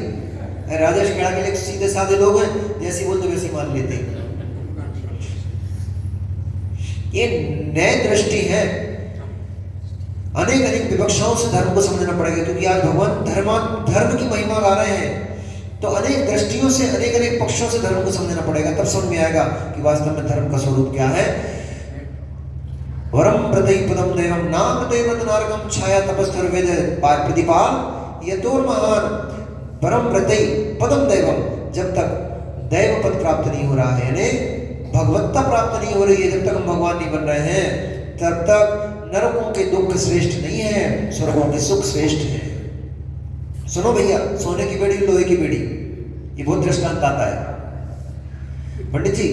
राजेश खेड़ा के लिए सीधे साधे लोग हैं, जैसी बोलते वैसी मान लेते। ये नई दृष्टि है। अनेक अनेक विवक्षाओं से धर्म को समझना पड़ेगा, क्योंकि आज भगवान धर्म की महिमा गा रहे हैं, तो अनेक दृष्टियों से, अनेक अनेक पक्षों से धर्म को समझना पड़ेगा। तब समझ में आएगा कि वास्तव में धर्म का स्वरूप क्या है। वरम प्रति पदम देवम नाम देवत नारकम छाया तपस्तर वेद प्रतिपाल यतोर महान परम प्रति पदम देवम। जब तक दैव पद प्राप्त नहीं हो रहा है, यानी भगवत्ता प्राप्त नहीं हो रही है, जब तक हम भगवान नहीं बन रहे हैं, तब तक नरकों के दुख श्रेष्ठ नहीं है, स्वर्गों के सुख श्रेष्ठ है। सुनो भैया, सोने की बेड़ी लोहे की बेड़ी, ये बहुत दृष्टांत आता है पंडित जी।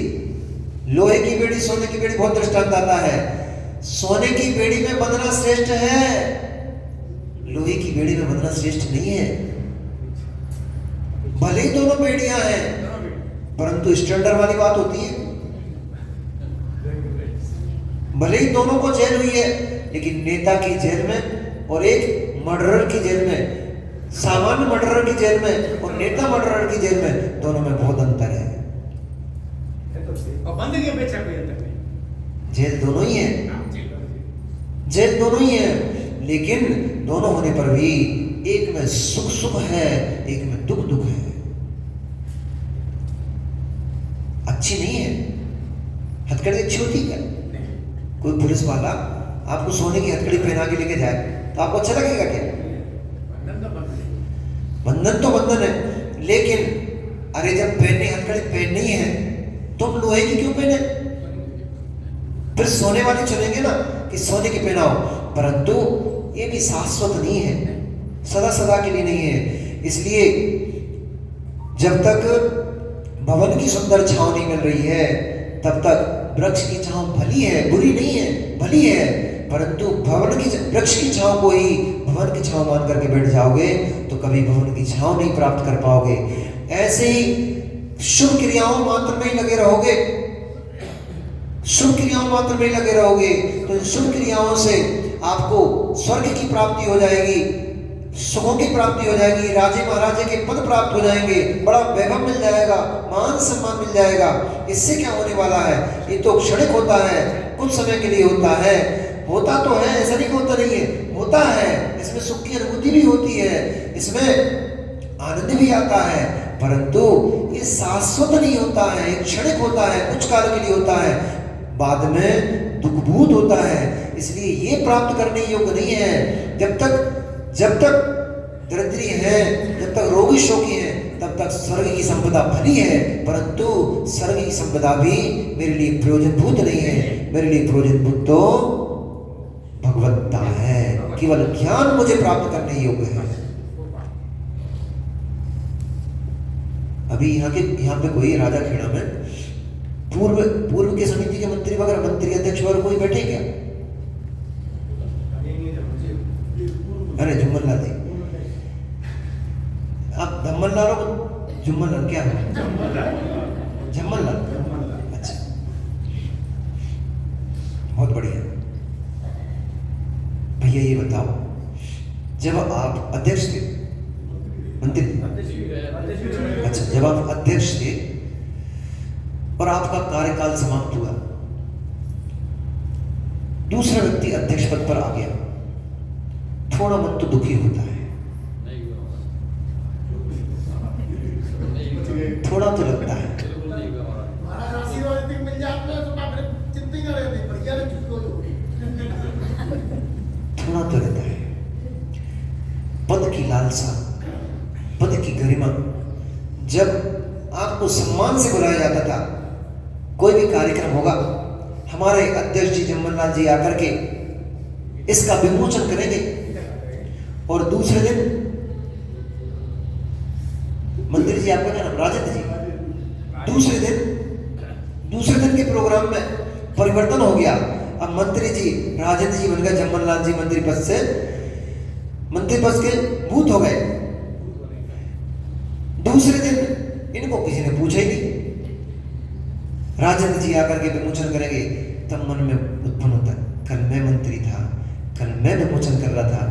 लोहे की बेड़ी सोने की बेड़ी बहुत दृष्टांत आता है। सोने की बेड़ी में बंधना श्रेष्ठ है, लोहे की बेड़ी में बंधना श्रेष्ठ नहीं है। भले ही दोनों बेड़ियां हैं, परंतु स्टैंडर्ड वाली बात होती है। भले ही दोनों को जेल हुई है, लेकिन नेता की जेल में और एक मर्डरर की जेल में, सामान्य मर्डरर की जेल में और नेता मर्डरर की जेल में, दोनों में बहुत अंतर है। और बंद की अपेक्षा कोई अंतर नहीं, जेल दोनों ही है, जेल दोनों ही है, लेकिन दोनों होने पर भी एक में सुख सुख है, एक में दुख दुख है। अच्छी नहीं है। हथकड़ी अच्छी होती है? कोई पुलिस वाला आपको सोने की हथकड़ी पहना के लेके जाए तो आपको अच्छा लगेगा क्या? बंधन तो बंधन है, लेकिन अरे जब पहननी हथकड़ी पहननी है तुम लोहे की क्यों पहने? फिर सोने वाली चलेंगे ना कि सोने की पहनाओ, परंतु ये भी शाश्वत नहीं है, सदा सदा के लिए नहीं है। इसलिए जब तक भवन की सुंदर छांव नहीं मिल रही है, तब तक वृक्ष की छांव भली है, बुरी नहीं है, भली है, परंतु भवन की वृक्ष की छांव को ही भवन की छांव मान करके बैठ जाओगे तो कभी भवन की छांव नहीं प्राप्त कर पाओगे। ऐसे ही शुभ क्रियाओं मात्र में ही लगे रहोगे, शुभ क्रियाओं मात्र में ही लगे रहोगे तो इन शुभ क्रियाओं से आपको स्वर्ग की प्राप्ति हो जाएगी, सुखों की प्राप्ति हो जाएगी, राजे महाराजे के पद प्राप्त हो जाएंगे, बड़ा वैभव मिल जाएगा, मान सम्मान मिल जाएगा। इससे क्या होने वाला है? ये तो क्षणिक होता है, कुछ समय के लिए होता है। होता तो है, ऐसा नहीं होता नहीं है, होता है। इसमें सुख की अनुभूति भी होती है, इसमें आनंद भी आता है, परंतु ये शाश्वत नहीं होता है, एक क्षणिक होता है, कुछ काल के लिए होता है, बाद में दुखभूत होता है। इसलिए ये प्राप्त करने योग्य नहीं है। जब तक दरिद्री है, जब तक रोगी शोकी है, तब तक स्वर्ग की संपदा भली है, परंतु स्वर्ग की संपदा भी मेरे लिए प्रयोजनभूत नहीं है। मेरे लिए प्रयोजनभूत तो भगवत्ता है, केवल ज्ञान मुझे प्राप्त करने योग्य है। अभी यहाँ पे कोई राजा खेड़ा में पूर्व के समिति के मंत्री वगैरह, मंत्री अध्यक्ष वगैरह कोई बैठे क्या? अरे जुम्मन लाल जी, आप धम्मन लाल हो? जुम्मन लाल क्या है? जम्मन लाल, अच्छा, बहुत बढ़िया। भैया ये बताओ, जब आप अध्यक्ष थे, मंत्री, अच्छा, जब आप अध्यक्ष थे और आपका कार्यकाल समाप्त हुआ, दूसरा व्यक्ति अध्यक्ष पद पर आ गया, थोड़ा मन तो दुखी होता है, थोड़ा तो लगता है, थोड़ा तो रहता है। पद की लालसा, पद की गरिमा, जब आपको सम्मान से बुलाया जाता था, कोई भी कार्यक्रम होगा, हमारे अध्यक्ष जी जम्मन लाल जी आकर के इसका विमोचन करेंगे और दूसरे दिन मंत्री जी, आपका क्या नाम? राजेंद्र जी, दूसरे दिन के प्रोग्राम में परिवर्तन हो गया। अब मंत्री जी राजेंद्र जी बन गए, जम्मन लाल जी मंत्री पद से मंत्री पद के भूत हो गए। दूसरे दिन इनको किसी ने पूछा ही नहीं, राजेंद्र जी आकर के विमोचन करेंगे, तब मन में उत्पन्न होता है, कल मैं मंत्री था, कल मैं विमोचन कर रहा था,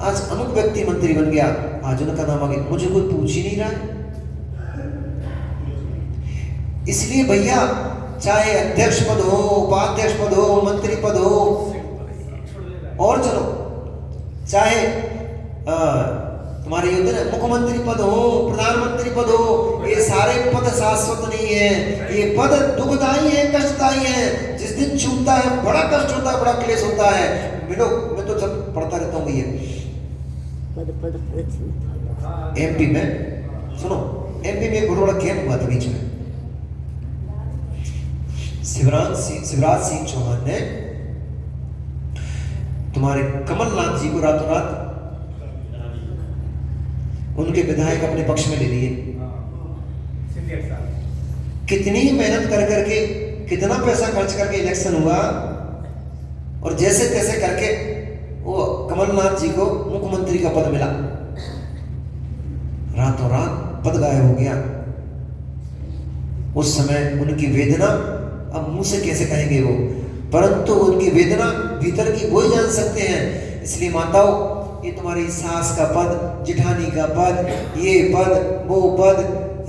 आज अमुक व्यक्ति मंत्री बन गया, आज उनका नाम आ गया, मुझे कोई पूछ ही नहीं रहा। इसलिए भैया, चाहे अध्यक्ष पद हो, उपाध्यक्ष पद हो, मंत्री पद हो, और चलो चाहे तुम्हारे होते ना मुख्यमंत्री पद हो, प्रधानमंत्री पद हो, ये सारे पद शाश्वत नहीं है। ये पद दुखदायी है, कष्टदायी है। जिस दिन छूटता है बड़ा कष्ट होता है, बड़ा क्लेश होता है। मैं तो सब पढ़ता रहता हूँ भैया। एमपी में सुनो, एमपी में एक बहुत बड़ा कैंप हुआ था बीच में, शिवराज सिंह चौहान ने तुम्हारे कमलनाथ जी को रातों रात उनके विधायक अपने पक्ष में ले लिए। कितनी मेहनत कर करके, कितना पैसा खर्च करके इलेक्शन हुआ और जैसे तैसे करके वो कमलनाथ जी को मुख्यमंत्री का पद मिला। रातों रात पद गायब हो गया। उस समय उनकी वेदना अब मुंह से कैसे कहेंगे वो, परंतु उनकी वेदना भीतर की वो ही जान सकते हैं। इसलिए माताओं, ये तुम्हारी सास का पद, जिठानी का पद, ये पद, वो पद,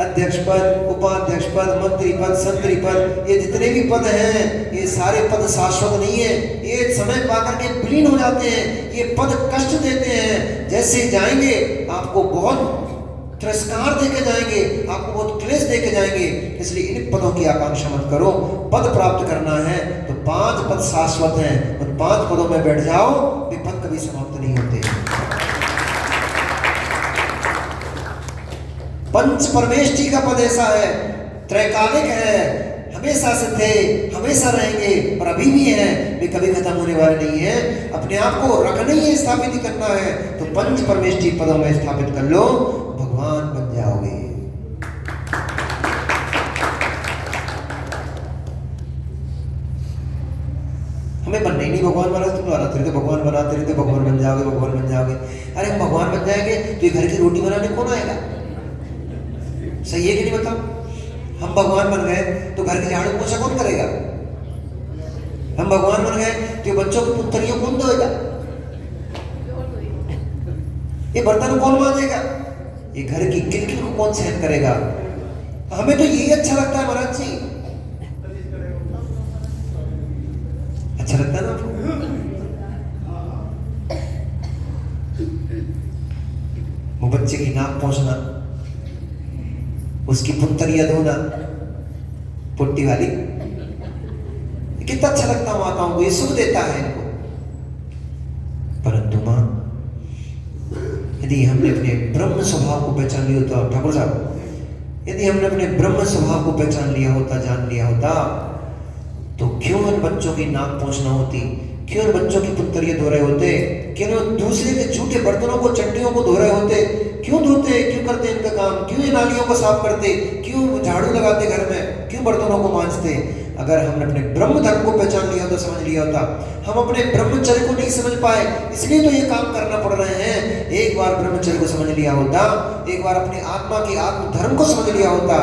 अध्यक्ष पद, उपाध्यक्ष पद, मंत्री पद, संतरी पद, ये जितने भी पद हैं, ये सारे पद शाश्वत नहीं है। ये समय पाकर के विलीन हो जाते हैं। ये पद कष्ट देते हैं। जैसे जाएंगे आपको बहुत तिरस्कार देके जाएंगे, आपको बहुत क्लेश देके जाएंगे। इसलिए इन पदों की आकांक्षा मत करो। पद प्राप्त करना है तो 5 पद शाश्वत हैं। उन 5 पदों में बैठ जाओ, वे पद कभी समाप्त नहीं होते। पंच परमेष्ठी का पद ऐसा है, त्रैकालिक है, हमेशा से थे, हमेशा रहेंगे और अभी भी हैं, वे कभी खत्म होने वाले नहीं है। अपने आप को रखना ही है, स्थापित ही करना है। तो पंच परमेष्ठी पदों में स्थापित कर लो, भगवान बन जाओगे। हमें बनना ही नहीं भगवान महाराज, तुम बनाते रहते भगवान, बनाते रहते भगवान बन जाओगे, भगवान बन जाओगे। अरे हम भगवान बन जाएंगे तो ये घर की रोटी बनाने कौन आएगा? सही है कि नहीं बताओ? हम भगवान बन गए तो घर की झाड़ू पोछा कौन करेगा? हम भगवान बन गए तो बच्चों की पुत्रियों कौन धोएगा? ये बर्तन कौन मांजेगा? ये घर की किलकिल को कौन सहन करेगा? हमें तो यही अच्छा लगता है महाराज जी। अच्छा लगता है ना आपको? वो बच्चे की नाक पोंछना, उसकी पुत्रियां धोना, पुट्टी वाली, कितना अच्छा लगता है माताओं को, ये सुख देता है इनको। परंतु मां, यदि हमने अपने ब्रह्म स्वभाव को पहचान लिया होता, ठाकुर साहब, यदि हमने अपने ब्रह्म स्वभाव को पहचान लिया होता, जान लिया होता, तो क्यों इन बच्चों की नाक पोंछना होती? क्यों इन बच्चों की पुत्रियां धो रहे होते? क्यों दूसरे के झूठे बर्तनों को, चट्टियों को धो रहे होते? क्यों धोते? क्यों करते इनका काम? क्यों ये नालियों को साफ करते? क्यों झाड़ू लगाते घर में? क्यों बर्तनों को मांजते? अगर हमने अपने ब्रह्म धर्म को पहचान लिया होता, समझ लिया होता। हम अपने ब्रह्मचर्य को नहीं समझ पाए, इसलिए तो ये काम करना पड़ रहे हैं। एक बार ब्रह्मचर्य को समझ लिया होता, एक बार अपनी आत्मा की आत्म धर्म को समझ लिया होता,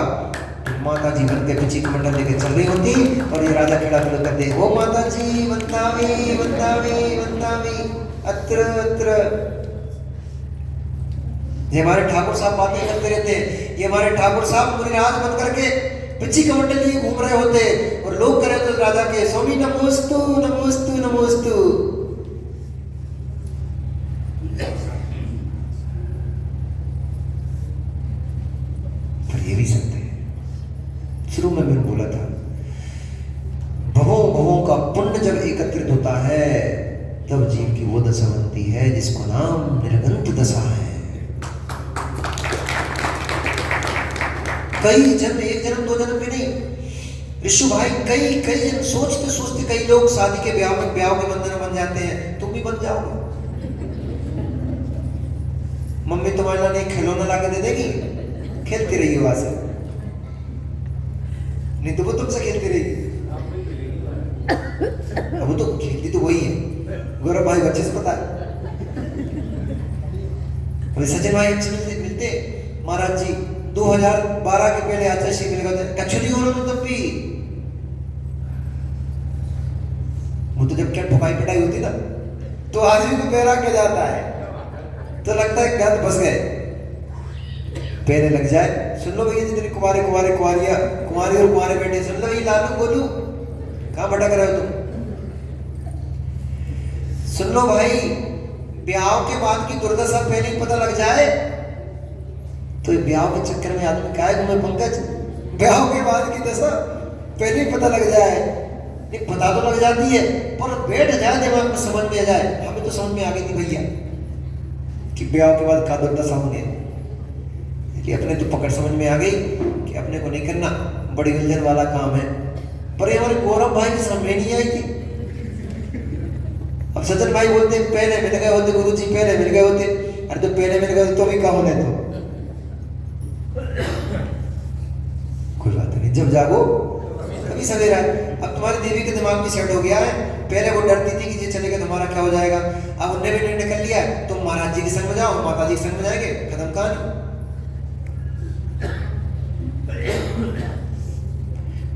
तो माता जी बन के पीछे कमंडल लेके चल रही होती और ये राजा खेड़ा फिर करते, ओ माता जी वंदामी वंदामी वंदामी अत्र अत्र। ये हमारे ठाकुर साहब बातें करते रहते हैं। ये हमारे ठाकुर साहब मुनिराज बन करके पिछी कमंडल लिए घूम रहे होते और लोग करे तो राजा के, स्वामी नमोस्तु नमोस्तु नमोस्तु। पर ये भी सत्य है, शुरू में मैंने बोला था, भवों का पुण्य जब एकत्रित होता है तब जीव की वो दशा बनती है जिसको नाम निर्गंत दशा है। कई जन्म, एक जन्म 2 जन्म भी नहीं विशु भाई, कई जन्म सोचते सोचते कई लोग शादी के ब्याह के बंधन बन जाते हैं। तुम भी बन जाओगे। मम्मी तुम्हारे लिए खिलौना ला के दे देगी, खेलती रही वहां से, नहीं तो वो तुमसे खेलती रही। अब तो खेलती तो वही है, गौरव भाई अच्छे से पता है। सचिन भाई अच्छे मिलते महाराज जी 2012 के पहले आचार्य श्री मिल गए कछुली हो रहा तब भी वो तो जब क्या ठुकाई पिटाई होती ना तो आदमी को पैरा के जाता है तो लगता है क्या बस गए, पैरे लग जाए। सुन लो भैया जितने कुमारी और कुमारे बेटे, सुन लो ये लालू बोलू कहाँ भटक रहे हो तुम? सुन लो भाई, ब्याह के बाद की दुर्दशा पहले ही पता लग जाए तो ब्याह के चक्कर में आदमी क्या है घूमे पंकज? ब्याह के बाद की दशा पहले ही पता लग जाए। नहीं पता तो लग जाती है पर बैठ जाए दिमाग में, समझ में आ जाए। हमें तो समझ में आ गई थी भैया कि ब्याह के बाद का दुर्दशा होने, इसलिए अपने तो पकड़ समझ में आ गई कि अपने को नहीं करना, बड़ी उलझन वाला काम है। पर ये हमारे गौरव भाई की समझ में नहीं आई थी। अब सज्जन भाई बोलते पहले मिल गए होते गुरु जी, पहले मिल गए होते। अरे तो पहले मिल गए तो भी कहो नहीं तो कोई बात नहीं, जब जागो अभी सवेरा है। अब तुम्हारी देवी के दिमाग में सेट हो गया है। पहले वो डरती थी कि ये चलेगा तुम्हारा क्या हो जाएगा। अब उन्हें भी निर्णय कर लिया तुम महाराज जी के संग में जाओ, माता जी के संग में जाएंगे, खत्म कहानी।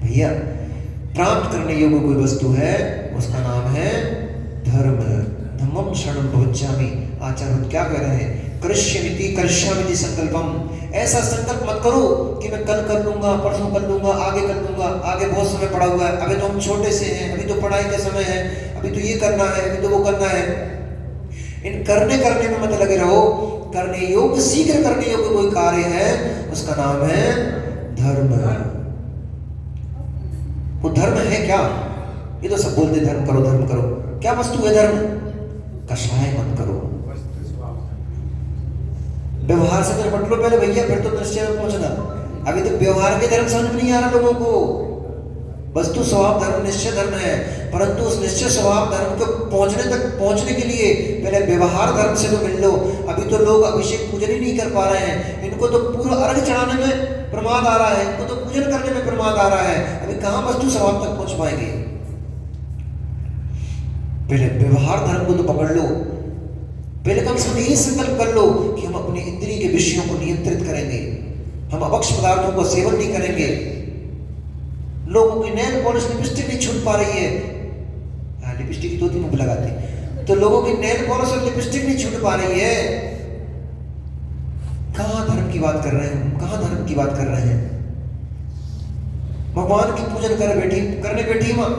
भैया प्राप्त करने योग्य कोई वस्तु है, उसका नाम है धर्म। धम्मम शरणम भवज्जामि। आचार्य क्या कह रहे हैं? कृष्यमिति कर्ष्यामिति संकल्पम। ऐसा संकल्प मत करो कि मैं कल कर लूंगा, परसों कर लूंगा, आगे कर लूंगा, आगे बहुत समय पड़ा हुआ है, अभी तो हम छोटे से हैं, अभी तो पढ़ाई का समय है, अभी तो ये करना है, अभी तो वो करना है। इन करने में मत लगे रहो। करने योग्य, शीघ्र करने योग्य कोई कार्य है, उसका नाम है धर्म। वो धर्म है क्या? ये तो सब बोलते धर्म करो धर्म करो। क्या वस्तु है धर्म? कषाय मत करो। व्यवहार से निपट लो पहले भैया, फिर तो दृश्य में पहुंचना। अभी तो व्यवहार के धर्म समझ में नहीं आ रहा लोगों को। वस्तु स्वभाव धर्म निश्चय धर्म है, परंतु उस निश्चय स्वभाव धर्म को पहुंचने के लिए पहले व्यवहार धर्म से तो मिल लो। अभी तो लोग अभिषेक पूजन ही नहीं कर पा रहे हैं। इनको तो पूरा अर्घ चढ़ाने में प्रमाद आ रहा है, इनको तो पूजन करने में प्रमाद आ रहा है। अभी कहां वस्तु स्वभाव तक पहुंच पाएंगे? पहले व्यवहार धर्म को तो पकड़ लो। पहले कम से कम यही संकल्प कर लो कि हम अपने इंद्रिय के विषयों को नियंत्रित करेंगे, हम अभक्ष पदार्थों का सेवन नहीं करेंगे। लोगों की नेल पॉलिश लिपस्टिक नहीं छूट पा रही है। लिपस्टिक दो तीन मुंह लगाते, तो लोगों की नेल पॉलिश और लिपस्टिक नहीं छूट पा रही है। कहां धर्म की बात कर रहे हैं? कहां धर्म की बात कर रहे हैं? भगवान की पूजन करने बैठी मां,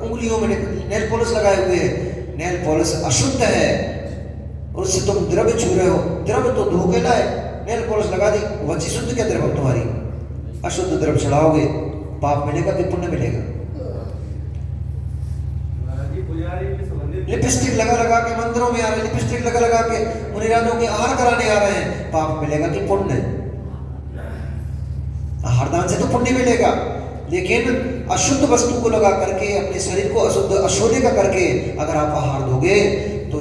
उंगलियों में नेल पॉलिश लगाए हुए है। नेल पॉलिश अशुद्ध है और उससे तुम द्रव्य छू रहे हो। द्रव्य तो धोखेला है, नेल पॉलिश लगा दी, वह शुद्ध क्या द्रव्य तुम्हारी? अशुद्ध द्रव्य चढ़ाओगे, पाप मिलेगा कि पुण्य मिलेगा? लिपस्टिक लगा के मंदिरों में आ रहे हैं, लिपस्टिक लगा के मुनिराजों के आहार कराने आ रहे हैं, पाप मिलेगा कि पुण्य? आहार दान से तो पुण्य मिलेगा, लेकिन अशुद्ध वस्तु को लगा करके अपने शरीर को अशुद्ध अशोधे का करके अगर आप आहार दोगे तो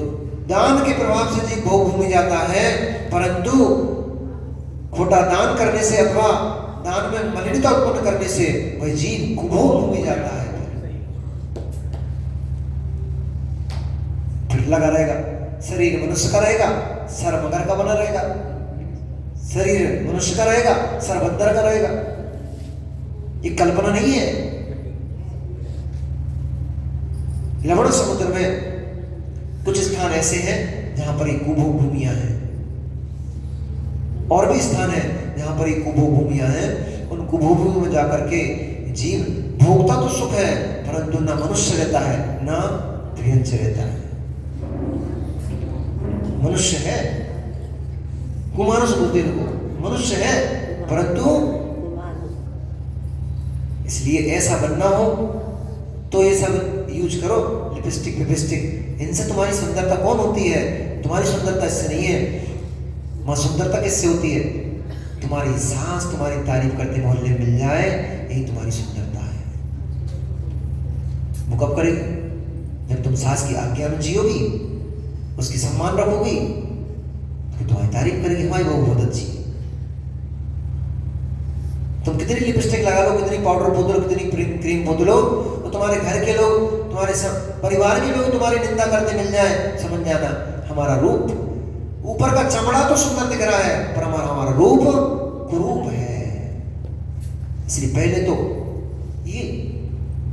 दान के प्रभाव से जीव भोग भूमि जाता है। परंतु खोटा दान करने से अथवा दान में मलिनता उत्पन्न करने से वह जीव कुभोग भूमि जाता है। फिर लगा रहेगा, शरीर मनुष्य का रहेगा, सर मगर का बना रहेगा। शरीर मनुष्य का रहेगा, सर बंदर का रहेगा। ये कल्पना नहीं है। लवण समुद्र में कुछ स्थान ऐसे हैं जहां पर ये कुभोग भूमियां हैं, और भी स्थान है जहां पर ये कुभोग भूमियां हैं। उन कुभोग भूमि में जाकर के जीव भोगता तो सुख है, परंतु ना मनुष्य रहता है ना त्रियंच रहता है। मनुष्य है, कुमानुष बोलते इनको, मनुष्य है परंतु इसलिए ऐसा बनना हो तो ये सब यूज करो। लिपस्टिक लिपस्टिक, इनसे तुम्हारी सुंदरता कौन होती है? तुम्हारी सुंदरता इससे नहीं है। मां सुंदरता किससे होती है? तुम्हारी सांस तुम्हारी तारीफ करते मोहल्ले मिल जाए, यही तुम्हारी सुंदरता है। वो कब करेगी? जब तुम सांस की आज्ञा में जियोगी, उसकी सम्मान रखोगी, तो तुम्हारी तारीफ करेगी, हमारी बहू बहुत अच्छी है। तुम कितनी लिपस्टिक लगा लो, कितनी पाउडर पोत लो, कितनी क्रीम पोत लो, तो तुम्हारे घर के लोग, तुम्हारे परिवार के लोग तुम्हारी निंदा करते मिल जाए, समझ जाना हमारा रूप, ऊपर का चमड़ा तो सुंदर दिख रहा है पर हमारा रूप कुरूप है। इसलिए पहले तो ये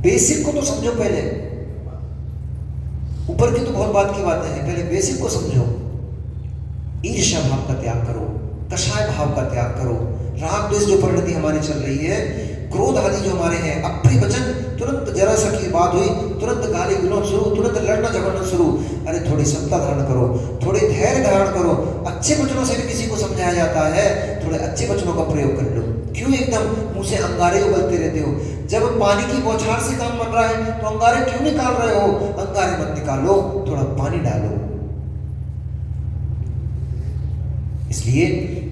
बेसिक को तो समझो। पहले ऊपर की तो बहुत बात की बातें हैं, पहले बेसिक को समझो। ईर्ष्या भाव का त्याग करो, कषाय भाव का त्याग करो, राग द्वेष जो परिणति हमारी चल रही है, क्रोध आदि जो हमारे हैं, अप्रिय वचन, तुरंत जरा सा की बात हुई तुरंत गाली गलौज शुरू, तुरंत लड़ना झगड़ना शुरू। अरे थोड़ी समता धारण करो, थोड़े धैर्य धारण करो। अच्छे वचनों से भी किसी को समझाया जाता है, थोड़े अच्छे वचनों का प्रयोग कर लो। क्यों एकदम मुंह से अंगारे उगलते रहते हो? जब पानी की बौछार से काम बन रहा है तो अंगारे क्यों निकाल रहे हो? अंगारे मत निकालो, थोड़ा पानी डालो। इसलिए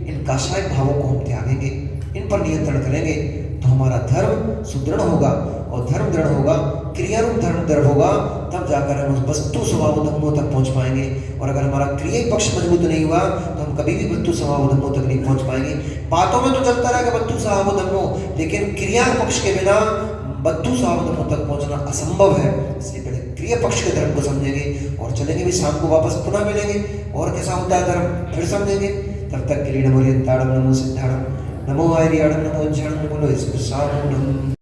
इन काषाय भावों को हम त्यागेंगे, इन पर नियंत्रण करेंगे तो तो हमारा धर्म सुदृढ़ होगा, और धर्म दृढ़ होगा, क्रिया रूप धर्म दृढ़ होगा, तब जाकर हम उस वस्तु स्वभाव धर्मों तक पहुंच पाएंगे। और अगर हमारा क्रिया पक्ष मजबूत नहीं हुआ तो हम कभी भी वस्तु स्वभाव धर्मों तक नहीं पहुंच पाएंगे। बातों में तो चलता रहेगा वस्तु स्वभाव धर्मों, लेकिन क्रिया पक्ष के बिना वस्तु स्वभाव धर्मों तक पहुंचना असंभव है। इसलिए पहले क्रिया पक्ष के धर्म को समझेंगे और चलेंगे भी, शाम को वापस पुनः मिलेंगे और कैसा होता है धर्म फिर समझेंगे। तब तक के लिए नमो रियंताड़म, नमो सिद्धाड़म, नमो आर्याड़म, नमो ज्ञानम, बोलो इसको साधुनम।